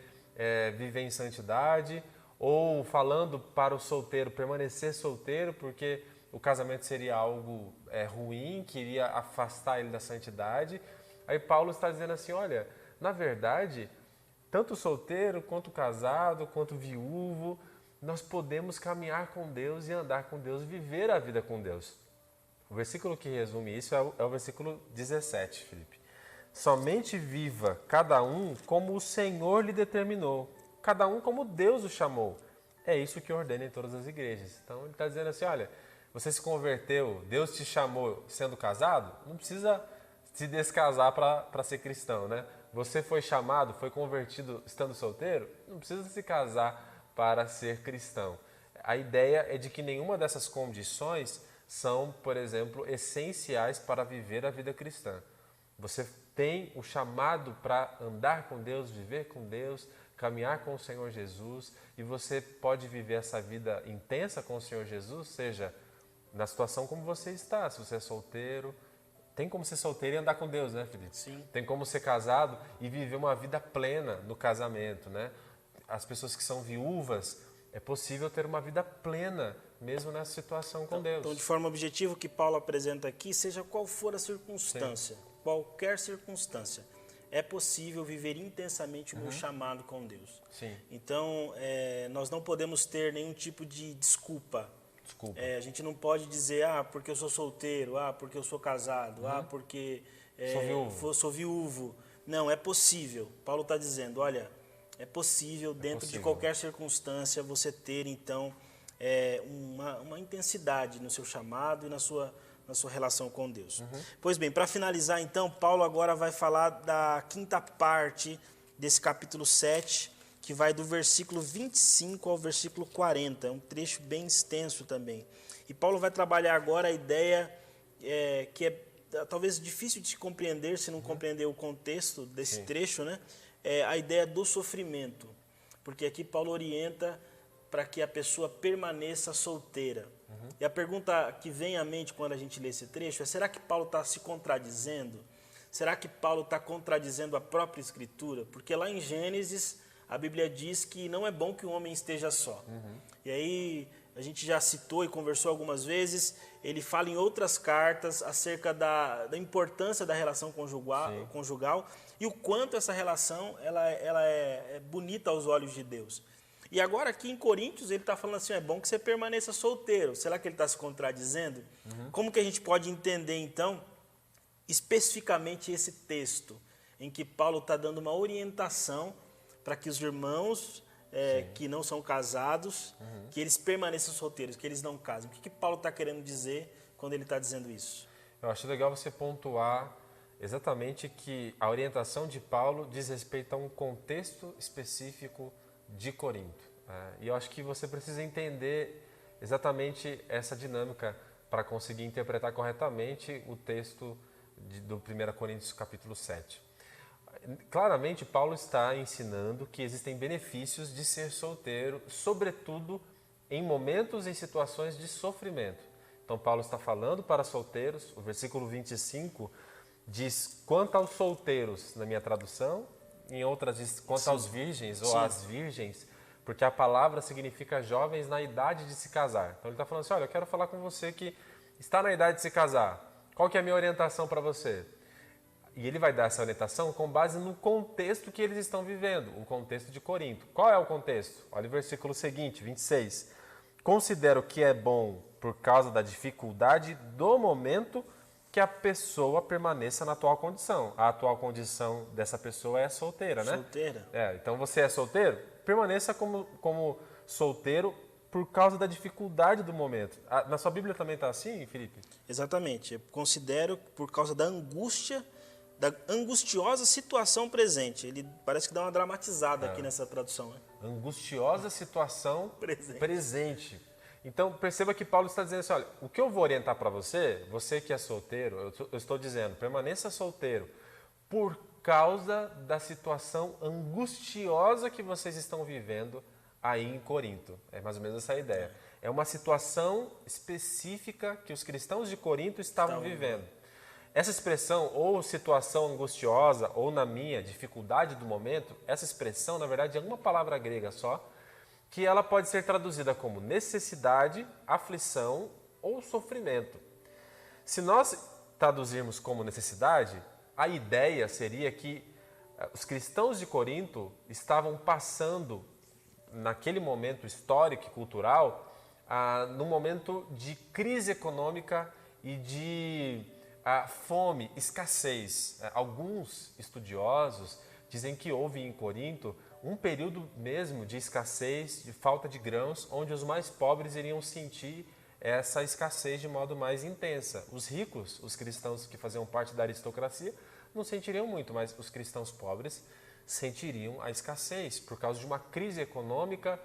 viver em santidade, ou falando para o solteiro permanecer solteiro porque o casamento seria algo ruim, que iria afastar ele da santidade. Aí Paulo está dizendo assim, olha, na verdade, tanto solteiro, quanto casado, quanto viúvo, nós podemos caminhar com Deus e andar com Deus, viver a vida com Deus. O versículo que resume isso é o versículo 17, Felipe. Somente viva cada um como o Senhor lhe determinou, cada um como Deus o chamou. É isso que ordena em todas as igrejas. Então ele está dizendo assim, olha, você se converteu, Deus te chamou sendo casado, não precisa se descasar para ser cristão, né? Você foi chamado, foi convertido estando solteiro, não precisa se casar para ser cristão. A ideia é de que nenhuma dessas condições são, por exemplo, essenciais para viver a vida cristã. Você tem o chamado para andar com Deus, viver com Deus, caminhar com o Senhor Jesus, e você pode viver essa vida intensa com o Senhor Jesus, seja na situação como você está, se você é solteiro. Tem como ser solteiro e andar com Deus, né, Felipe? Sim. Tem como ser casado e viver uma vida plena no casamento, né? As pessoas que são viúvas, é possível ter uma vida plena, mesmo nessa situação com Deus. Então, de forma objetiva, o que Paulo apresenta aqui, seja qual for a circunstância, qualquer circunstância, é possível viver intensamente o meu chamado com Deus. Sim. Então, nós não podemos ter nenhum tipo de desculpa. A gente não pode dizer, porque eu sou solteiro, porque eu sou casado, porque sou viúvo. Não, é possível. Paulo está dizendo, olha, é possível dentro de qualquer circunstância você ter, então, uma intensidade no seu chamado e na sua relação com Deus. Pois bem, para finalizar, então, Paulo agora vai falar da quinta parte desse capítulo 7, que vai do versículo 25 ao versículo 40, é um trecho bem extenso também. E Paulo vai trabalhar agora a ideia que é talvez difícil de se compreender, se não compreender o contexto desse trecho, né? A ideia do sofrimento, porque aqui Paulo orienta para que a pessoa permaneça solteira. E a pergunta que vem à mente quando a gente lê esse trecho é, será que Paulo está se contradizendo? Será que Paulo está contradizendo a própria Escritura? Porque lá em Gênesis, a Bíblia diz que não é bom que o homem esteja só. E aí, a gente já citou e conversou algumas vezes, ele fala em outras cartas acerca da importância da relação conjugal e o quanto essa relação ela é bonita aos olhos de Deus. E agora aqui em Coríntios ele está falando assim, é bom que você permaneça solteiro. Será que ele está se contradizendo? Como que a gente pode entender então especificamente esse texto em que Paulo está dando uma orientação para que os irmãos que não são casados, que eles permaneçam solteiros, que eles não casem? O que Paulo está querendo dizer quando ele está dizendo isso? Eu acho legal você pontuar exatamente que a orientação de Paulo diz respeito a um contexto específico de Corinto. E eu acho que você precisa entender exatamente essa dinâmica para conseguir interpretar corretamente o texto do 1 Coríntios capítulo 7. Claramente, Paulo está ensinando que existem benefícios de ser solteiro, sobretudo em momentos, em situações de sofrimento. Então, Paulo está falando para solteiros, o versículo 25 diz, quanto aos solteiros, na minha tradução, em outras diz, quanto aos virgens ou às virgens, porque a palavra significa jovens na idade de se casar. Então, ele está falando assim, olha, eu quero falar com você que está na idade de se casar. Qual que é a minha orientação para você? E ele vai dar essa orientação com base no contexto que eles estão vivendo, o contexto de Corinto. Qual é o contexto? Olha o versículo seguinte, 26. Considero que é bom, por causa da dificuldade do momento, que a pessoa permaneça na atual condição. A atual condição dessa pessoa é solteira, né? Solteira. Então você é solteiro? permaneça como solteiro por causa da dificuldade do momento. Na sua Bíblia também está assim, Felipe? Exatamente. Eu considero por causa da angústia, da angustiosa situação presente. Ele parece que dá uma dramatizada aqui nessa tradução. Né? Angustiosa situação presente. Então, perceba que Paulo está dizendo assim, olha, o que eu vou orientar para você, você que é solteiro, eu estou dizendo, permaneça solteiro por causa da situação angustiosa que vocês estão vivendo aí em Corinto. É mais ou menos essa a ideia. É uma situação específica que os cristãos de Corinto estavam vivendo. Essa expressão, ou situação angustiosa, ou na minha, dificuldade do momento, essa expressão, na verdade, é uma palavra grega só, que ela pode ser traduzida como necessidade, aflição ou sofrimento. Se nós traduzirmos como necessidade, a ideia seria que os cristãos de Corinto estavam passando, naquele momento histórico e cultural, num momento de crise econômica e de fome, escassez. Alguns estudiosos dizem que houve em Corinto um período mesmo de escassez, de falta de grãos, onde os mais pobres iriam sentir essa escassez de modo mais intensa. Os ricos, os cristãos que faziam parte da aristocracia, não sentiriam muito, mas os cristãos pobres sentiriam a escassez por causa de uma crise econômica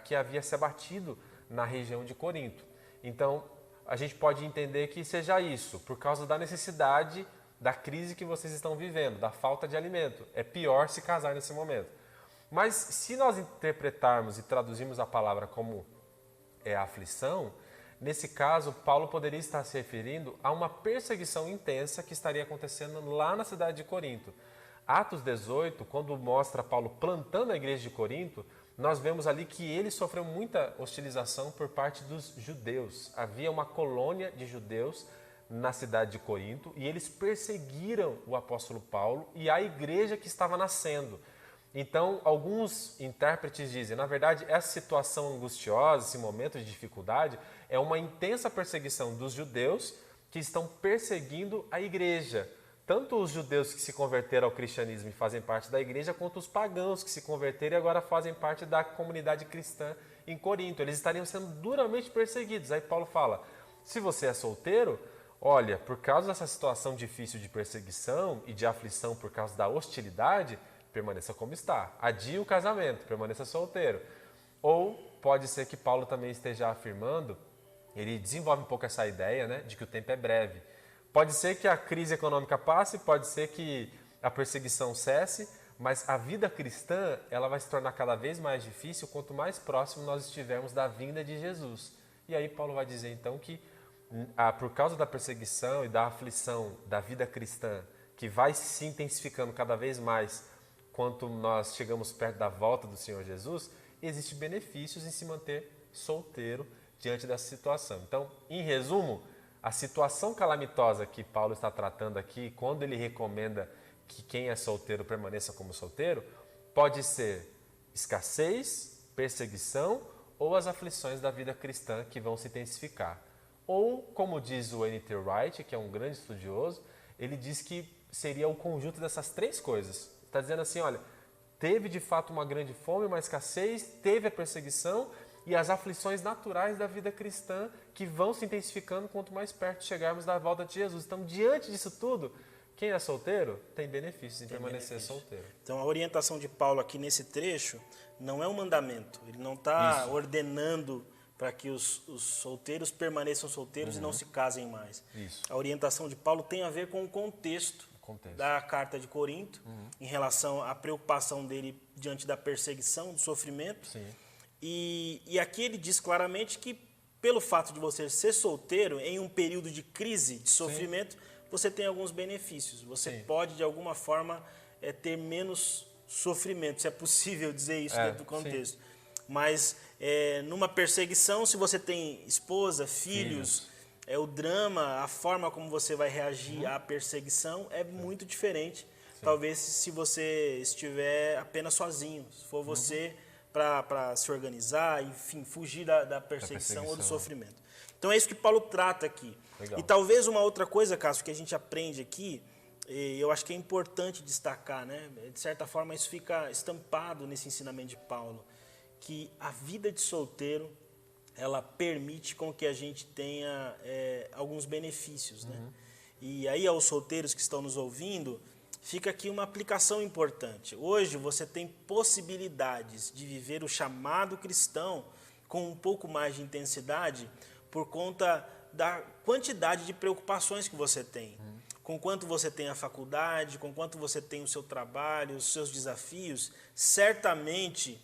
que havia se abatido na região de Corinto. Então, a gente pode entender que seja isso, por causa da necessidade, da crise que vocês estão vivendo, da falta de alimento. É pior se casar nesse momento. Mas se nós interpretarmos e traduzirmos a palavra como aflição, nesse caso, Paulo poderia estar se referindo a uma perseguição intensa que estaria acontecendo lá na cidade de Corinto. Atos 18, quando mostra Paulo plantando a igreja de Corinto, nós vemos ali que ele sofreu muita hostilização por parte dos judeus. Havia uma colônia de judeus na cidade de Corinto e eles perseguiram o apóstolo Paulo e a igreja que estava nascendo. Então, alguns intérpretes dizem, na verdade, essa situação angustiosa, esse momento de dificuldade, é uma intensa perseguição dos judeus que estão perseguindo a igreja. Tanto os judeus que se converteram ao cristianismo e fazem parte da igreja, quanto os pagãos que se converteram e agora fazem parte da comunidade cristã em Corinto. Eles estariam sendo duramente perseguidos. Aí Paulo fala, se você é solteiro, olha, por causa dessa situação difícil de perseguição e de aflição por causa da hostilidade, permaneça como está. Adie o casamento, permaneça solteiro. Ou pode ser que Paulo também esteja afirmando, ele desenvolve um pouco essa ideia, né, de que o tempo é breve. Pode ser que a crise econômica passe, pode ser que a perseguição cesse, mas a vida cristã ela vai se tornar cada vez mais difícil quanto mais próximo nós estivermos da vinda de Jesus. E aí Paulo vai dizer então que por causa da perseguição e da aflição da vida cristã, que vai se intensificando cada vez mais quanto nós chegamos perto da volta do Senhor Jesus, existem benefícios em se manter solteiro diante dessa situação. Então, em resumo, a situação calamitosa que Paulo está tratando aqui, quando ele recomenda que quem é solteiro permaneça como solteiro, pode ser escassez, perseguição ou as aflições da vida cristã que vão se intensificar. Ou, como diz o N.T. Wright, que é um grande estudioso, ele diz que seria o conjunto dessas três coisas. Está dizendo assim, olha, teve de fato uma grande fome, uma escassez, teve a perseguição e as aflições naturais da vida cristã que vão se intensificando quanto mais perto chegarmos da volta de Jesus. Então, diante disso tudo, quem é solteiro tem benefícios em permanecer solteiro. Então, a orientação de Paulo aqui nesse trecho não é um mandamento. Ele não está ordenando para que os solteiros permaneçam solteiros e não se casem mais. Isso. A orientação de Paulo tem a ver com o contexto da carta de Corinto, em relação à preocupação dele diante da perseguição, do sofrimento. Sim. E aqui ele diz claramente que, pelo fato de você ser solteiro, em um período de crise, de sofrimento, você tem alguns benefícios. Você pode, de alguma forma, ter menos sofrimento, se é possível dizer isso dentro do contexto. Mas, numa perseguição, se você tem esposa, filhos, o drama, a forma como você vai reagir à perseguição é muito diferente. Talvez se você estiver apenas sozinho, se for você para se organizar, enfim, fugir da perseguição ou do sofrimento. Então é isso que Paulo trata aqui. Legal. E talvez uma outra coisa, Cássio, que a gente aprende aqui, E eu acho que é importante destacar, né? De certa forma isso fica estampado nesse ensinamento de Paulo, que a vida de solteiro, ela permite com que a gente tenha alguns benefícios, né? E aí aos solteiros que estão nos ouvindo, fica aqui uma aplicação importante. Hoje você tem possibilidades de viver o chamado cristão com um pouco mais de intensidade por conta da quantidade de preocupações que você tem. Com quanto você tem a faculdade, com quanto você tem o seu trabalho, os seus desafios, certamente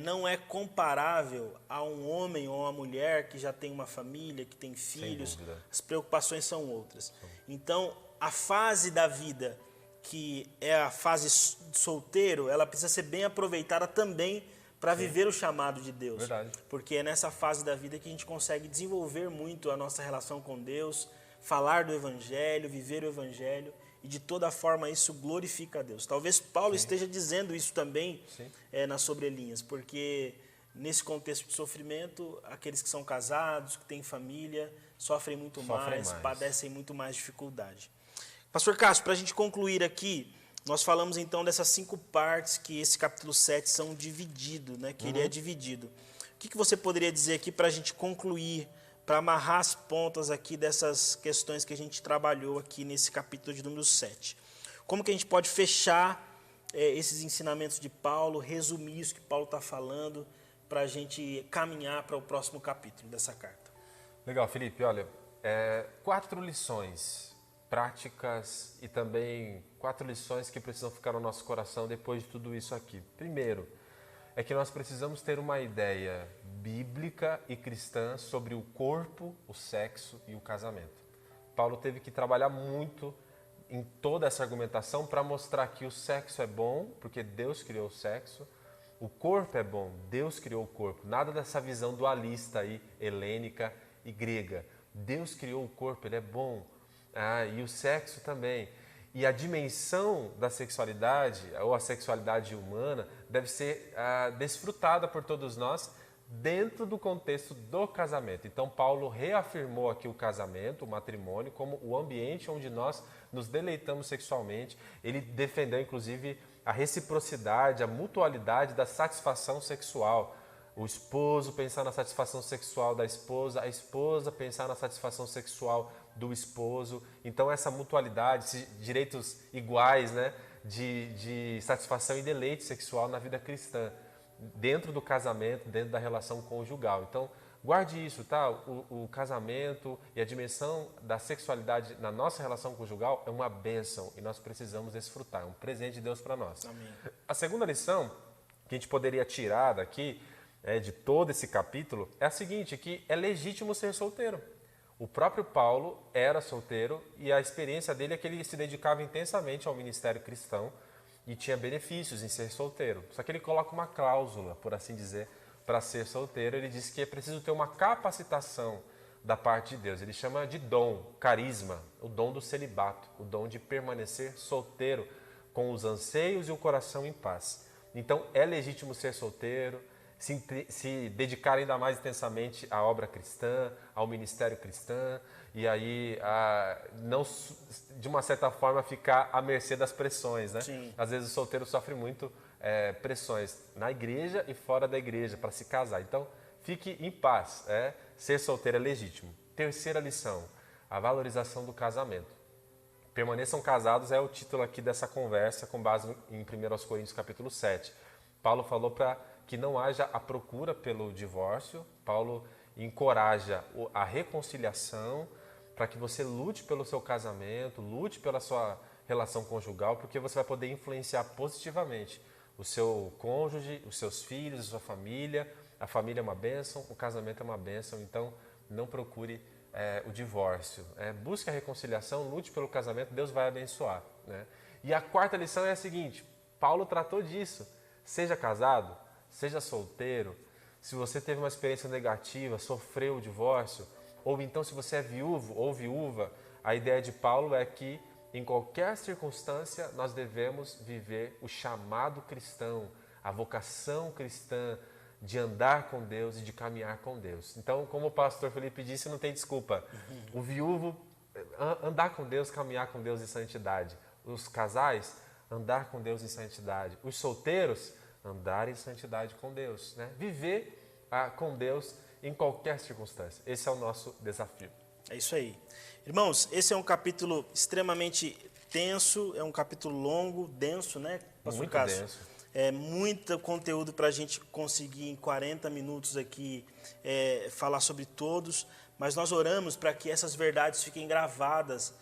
não é comparável a um homem ou uma mulher que já tem uma família, que tem filhos. As preocupações são outras. Então, a fase da vida, que é a fase solteiro, ela precisa ser bem aproveitada também para viver o chamado de Deus. Verdade. Porque é nessa fase da vida que a gente consegue desenvolver muito a nossa relação com Deus, falar do Evangelho, viver o Evangelho, e de toda forma isso glorifica a Deus. Talvez Paulo esteja dizendo isso também nas sobrelinhas, porque nesse contexto de sofrimento, aqueles que são casados, que têm família, sofrem muito mais, padecem muito mais dificuldade. Pastor Cássio, para a gente concluir aqui, nós falamos então dessas 5 partes que esse capítulo 7 são divididos, né? Que ele é dividido. O que você poderia dizer aqui para a gente concluir, para amarrar as pontas aqui dessas questões que a gente trabalhou aqui nesse capítulo de número 7? Como que a gente pode fechar esses ensinamentos de Paulo, resumir isso que Paulo está falando, para a gente caminhar para o próximo capítulo dessa carta? Legal, Felipe. Olha, 4 lições práticas e também 4 lições que precisam ficar no nosso coração depois de tudo isso aqui. Primeiro, é que nós precisamos ter uma ideia bíblica e cristã sobre o corpo, o sexo e o casamento. Paulo teve que trabalhar muito em toda essa argumentação para mostrar que o sexo é bom, porque Deus criou o sexo, o corpo é bom, Deus criou o corpo. Nada dessa visão dualista aí, helênica e grega. Deus criou o corpo, ele é bom. E o sexo também. E a dimensão da sexualidade, ou a sexualidade humana, deve ser desfrutada por todos nós dentro do contexto do casamento. Então, Paulo reafirmou aqui o casamento, o matrimônio, como o ambiente onde nós nos deleitamos sexualmente. Ele defendeu, inclusive, a reciprocidade, a mutualidade da satisfação sexual. O esposo pensar na satisfação sexual da esposa, a esposa pensar na satisfação sexual do esposo. Então, essa mutualidade, direitos iguais, né, de satisfação e deleite sexual na vida cristã, dentro do casamento, dentro da relação conjugal. Então, guarde isso, tá? O casamento e a dimensão da sexualidade na nossa relação conjugal é uma bênção e nós precisamos desfrutar, é um presente de Deus para nós. Amém. A segunda lição que a gente poderia tirar daqui, de todo esse capítulo, é a seguinte, que é legítimo ser solteiro. O próprio Paulo era solteiro e a experiência dele é que ele se dedicava intensamente ao ministério cristão e tinha benefícios em ser solteiro. Só que ele coloca uma cláusula, por assim dizer, para ser solteiro. Ele diz que é preciso ter uma capacitação da parte de Deus. Ele chama de dom, carisma, o dom do celibato, o dom de permanecer solteiro com os anseios e o coração em paz. Então, é legítimo ser solteiro, se dedicar ainda mais intensamente à obra cristã, ao ministério cristão, e aí não, de uma certa forma, ficar à mercê das pressões, né? Sim. Às vezes o solteiro sofre muito pressões na igreja e fora da igreja para se casar. Então, fique em paz, ser solteiro é legítimo. Terceira lição, a valorização do casamento. Permaneçam casados é o título aqui dessa conversa, com base em 1 Coríntios capítulo 7. Paulo falou para que não haja a procura pelo divórcio. Paulo encoraja a reconciliação para que você lute pelo seu casamento, lute pela sua relação conjugal, porque você vai poder influenciar positivamente o seu cônjuge, os seus filhos, a sua família. A família é uma bênção, o casamento é uma bênção, então não procure o divórcio. Busque a reconciliação, lute pelo casamento, Deus vai abençoar, né? E a quarta lição é a seguinte, Paulo tratou disso. Seja casado, seja solteiro, se você teve uma experiência negativa, sofreu o divórcio, ou então se você é viúvo ou viúva, a ideia de Paulo é que em qualquer circunstância nós devemos viver o chamado cristão, a vocação cristã de andar com Deus e de caminhar com Deus. Então, como o pastor Felipe disse, não tem desculpa. O viúvo, andar com Deus, caminhar com Deus em santidade. os casais, andar com Deus em santidade. Os solteiros, andar em santidade com Deus, né? Viver com Deus em qualquer circunstância. Esse é o nosso desafio. É isso aí. Irmãos, esse é um capítulo extremamente tenso, é um capítulo longo, denso, né, pastor Muito Cássio? denso. É muito conteúdo para a gente conseguir em 40 minutos aqui falar sobre todos, mas nós oramos para que essas verdades fiquem gravadas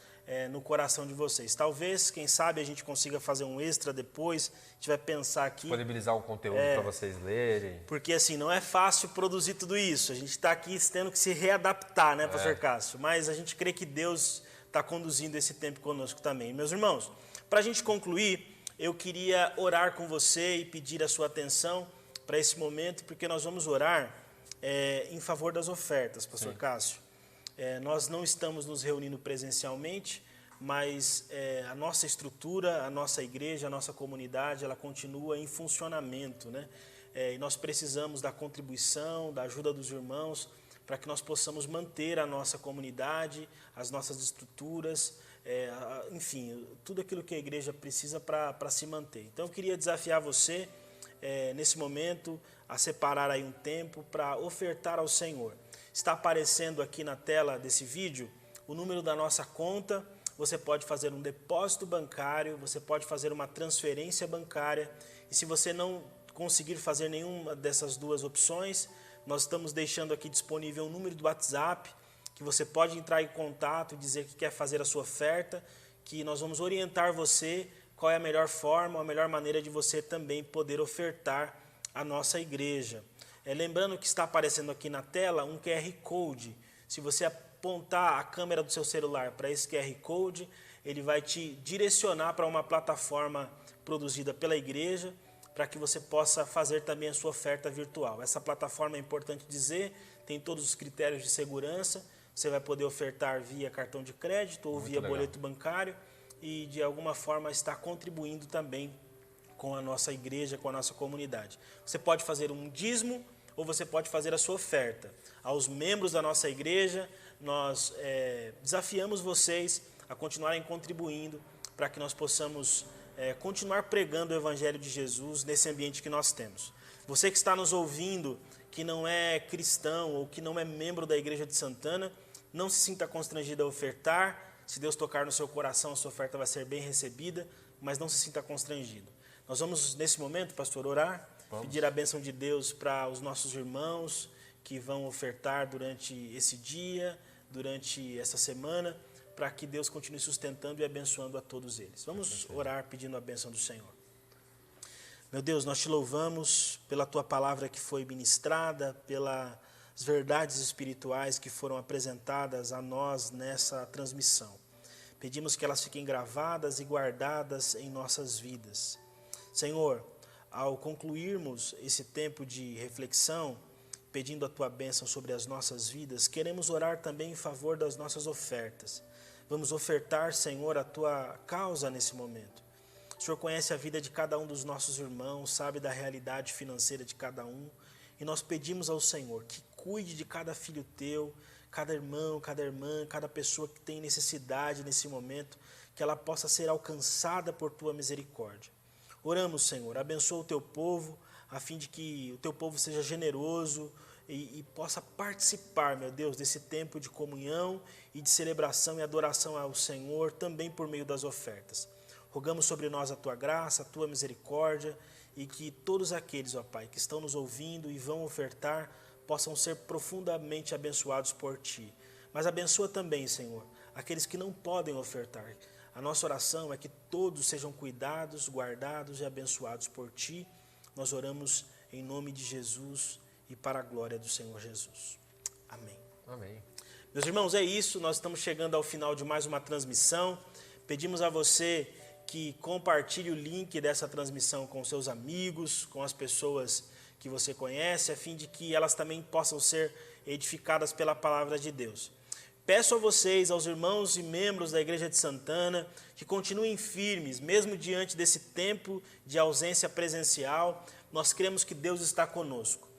no coração de vocês. Talvez, quem sabe, a gente consiga fazer um extra depois, a gente vai pensar aqui. Disponibilizar um conteúdo para vocês lerem. Porque assim, não é fácil produzir tudo isso, a gente está aqui tendo que se readaptar, né, pastor Cássio? Mas a gente crê que Deus está conduzindo esse tempo conosco também. Meus irmãos, para a gente concluir, eu queria orar com você e pedir a sua atenção para esse momento, porque nós vamos orar em favor das ofertas, pastor Sim. Cássio. Nós não estamos nos reunindo presencialmente, mas a nossa estrutura, a nossa igreja, a nossa comunidade, ela continua em funcionamento, né? E nós precisamos da contribuição, da ajuda dos irmãos, para que nós possamos manter a nossa comunidade, as nossas estruturas, enfim, tudo aquilo que a igreja precisa para se manter. Então, eu queria desafiar você, nesse momento, a separar aí um tempo para ofertar ao Senhor. Está aparecendo aqui na tela desse vídeo o número da nossa conta. Você pode fazer um depósito bancário, você pode fazer uma transferência bancária. E se você não conseguir fazer nenhuma dessas duas opções, nós estamos deixando aqui disponível o número do WhatsApp, que você pode entrar em contato e dizer que quer fazer a sua oferta, que nós vamos orientar você qual é a melhor forma, a melhor maneira de você também poder ofertar a nossa igreja. Lembrando que está aparecendo aqui na tela um QR Code. Se você apontar a câmera do seu celular para esse QR Code, ele vai te direcionar para uma plataforma produzida pela igreja, para que você possa fazer também a sua oferta virtual. Essa plataforma, é importante dizer, tem todos os critérios de segurança. Você vai poder ofertar via cartão de crédito ou via boleto bancário e, de alguma forma, está contribuindo também com a nossa igreja, com a nossa comunidade. Você pode fazer um dízimo ou você pode fazer a sua oferta. Aos membros da nossa igreja, nós desafiamos vocês a continuarem contribuindo para que nós possamos continuar pregando o Evangelho de Jesus nesse ambiente que nós temos. Você que está nos ouvindo, que não é cristão ou que não é membro da Igreja de Santana, não se sinta constrangido a ofertar. Se Deus tocar no seu coração, a sua oferta vai ser bem recebida, mas não se sinta constrangido. Nós vamos, nesse momento, pastor, orar, pedir a bênção de Deus para os nossos irmãos que vão ofertar durante esse dia, durante essa semana, para que Deus continue sustentando e abençoando a todos eles. Vamos orar pedindo a bênção do Senhor. Meu Deus, nós te louvamos pela tua palavra que foi ministrada, pelas verdades espirituais que foram apresentadas a nós nessa transmissão. Pedimos que elas fiquem gravadas e guardadas em nossas vidas. Senhor, ao concluirmos esse tempo de reflexão, pedindo a tua bênção sobre as nossas vidas, queremos orar também em favor das nossas ofertas. Vamos ofertar, Senhor, a tua causa nesse momento. O Senhor conhece a vida de cada um dos nossos irmãos, sabe da realidade financeira de cada um, e nós pedimos ao Senhor que cuide de cada filho teu, cada irmão, cada irmã, cada pessoa que tem necessidade nesse momento, que ela possa ser alcançada por tua misericórdia. Oramos, Senhor, abençoa o teu povo, a fim de que o teu povo seja generoso e possa participar, meu Deus, desse tempo de comunhão e de celebração e adoração ao Senhor, também por meio das ofertas. Rogamos sobre nós a tua graça, a tua misericórdia, e que todos aqueles, ó Pai, que estão nos ouvindo e vão ofertar, possam ser profundamente abençoados por ti. Mas abençoa também, Senhor, aqueles que não podem ofertar. A nossa oração é que todos sejam cuidados, guardados e abençoados por ti. Nós oramos em nome de Jesus e para a glória do Senhor Jesus. Amém. Amém. Meus irmãos, é isso. Nós estamos chegando ao final de mais uma transmissão. Pedimos a você que compartilhe o link dessa transmissão com seus amigos, com as pessoas que você conhece, a fim de que elas também possam ser edificadas pela palavra de Deus. Peço a vocês, aos irmãos e membros da Igreja de Santana, que continuem firmes, mesmo diante desse tempo de ausência presencial. Nós cremos que Deus está conosco.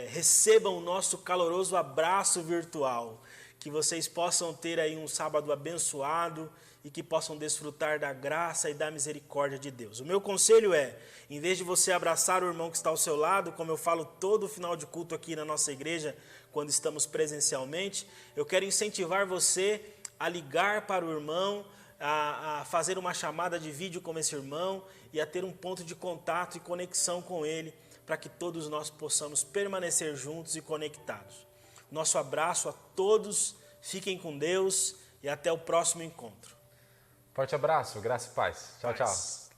Recebam o nosso caloroso abraço virtual. que vocês possam ter aí um sábado abençoado e que possam desfrutar da graça e da misericórdia de Deus. O meu conselho é, em vez de você abraçar o irmão que está ao seu lado, como eu falo todo final de culto aqui na nossa igreja, quando estamos presencialmente, eu quero incentivar você a ligar para o irmão, a fazer uma chamada de vídeo com esse irmão e a ter um ponto de contato e conexão com ele, para que todos nós possamos permanecer juntos e conectados. Nosso abraço a todos, fiquem com Deus e até o próximo encontro. Forte abraço, graça e paz. Tchau, tchau.